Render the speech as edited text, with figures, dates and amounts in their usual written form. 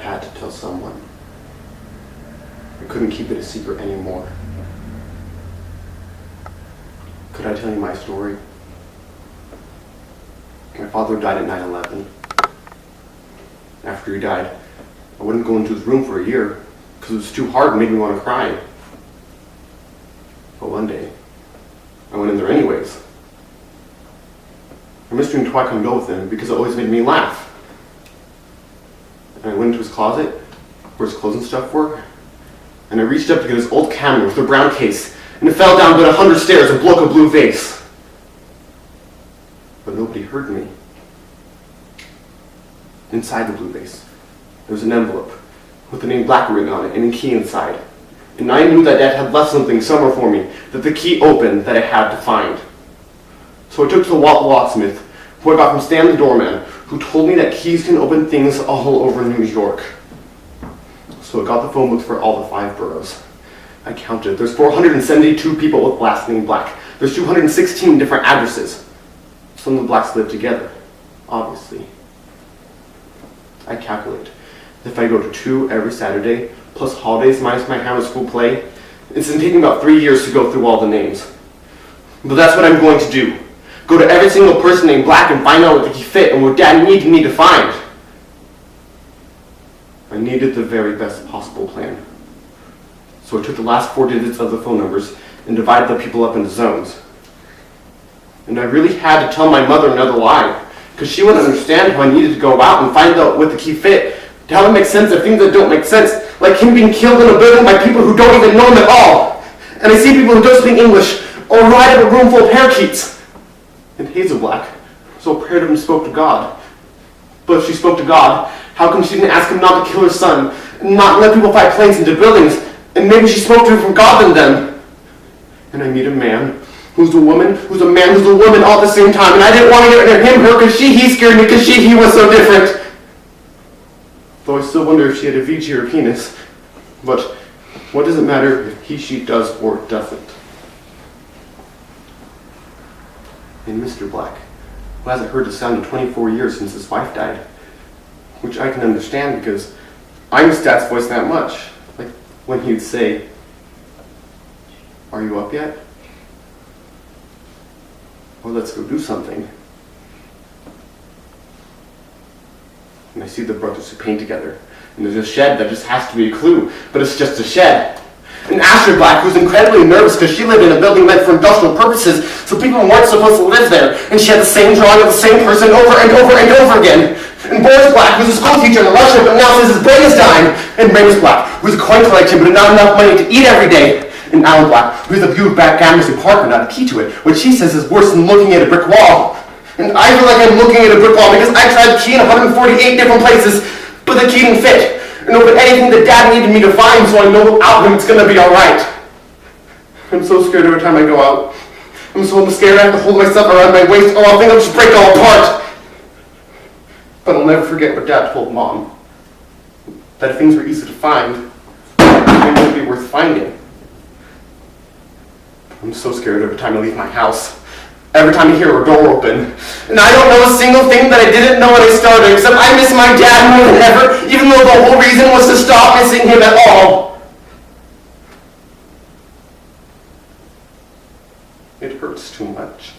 had to tell someone. I couldn't keep it a secret anymore. Could I tell you my story? My father died at 9/11. After he died, I wouldn't go into his room for a year because it was too hard and made me want to cry. But one day, I went in there anyways. I missed doing why I couldn't go with him because it always made me laugh. And I went into his closet, where his clothes and stuff were, and I reached up to get his old camera with the brown case, and it fell down about 100 stairs and broke a blue vase. But nobody heard me. Inside the blue vase, there was an envelope with the name Black written on it and a key inside. And I knew that Dad had left something somewhere for me that the key opened that I had to find. So I took to the locksmith, who I got from Stan the doorman, who told me that keys can open things all over New York. So I got the phone book for all the 5 boroughs. I counted. There's 472 people with last name Black. There's 216 different addresses. Some of the Blacks live together, obviously. I calculate. If I go to 2 every Saturday, plus holidays minus my Hammer School play, it's been taking about 3 years to go through all the names. But that's what I'm going to do. Go to every single person named Black and find out what they fit and what Dad needed me to find. I needed the very best possible plan. So I took the last 4 digits of the phone numbers and divided the people up into zones. And I really had to tell my mother another lie, because she wouldn't understand how I needed to go out and find out what the key fit, to how it makes sense of things that don't make sense, like him being killed in a building by people who don't even know him at all. And I see people who don't speak English, or ride in a room full of parakeets. And Hazel Black so prayed and spoke to God. But if she spoke to God, how come she didn't ask him not to kill her son, and not let people fly planes into buildings, and maybe she spoke to him from God than them? And I meet a man who's a woman, who's a man, who's a woman all at the same time, and I didn't want to get rid of him, her, because he scared me, because he was so different. Though I still wonder if she had a VG or a penis. But what does it matter if he, she does or doesn't? And Mr. Black, who hasn't heard the sound in 24 years since his wife died, which I can understand because I miss Dad's voice that much. Like when he'd say, "Are you up yet? Well, let's go do something." And I see the brothers who paint together. And there's a shed that just has to be a clue, but it's just a shed. And Asher Black, who's incredibly nervous because she lived in a building meant for industrial purposes, so people weren't supposed to live there. And she had the same drawing of the same person over and over and over again. And Boris Black, who's a school teacher in Russia, but now says his brain is dying. And Ramus Black, who's a coin collector, but not enough money to eat every day. And Alan Black, who's a view of backgammon apartment, not a key to it, which he says is worse than looking at a brick wall. And I feel like I'm looking at a brick wall because I tried the key in 148 different places, but the key didn't fit. And open anything that Dad needed me to find, so I know without him it's gonna be alright. I'm so scared every time I go out. I'm so scared I have to hold myself around my waist, or I'll think I'll just break all apart. But I'll never forget what Dad told Mom. That if things were easy to find, they wouldn't be worth finding. I'm so scared every time I leave my house. Every time I hear a door open. And I don't know a single thing that I didn't know when I started, except I miss my dad more than ever, even though the whole reason was to stop missing him at all. It hurts too much.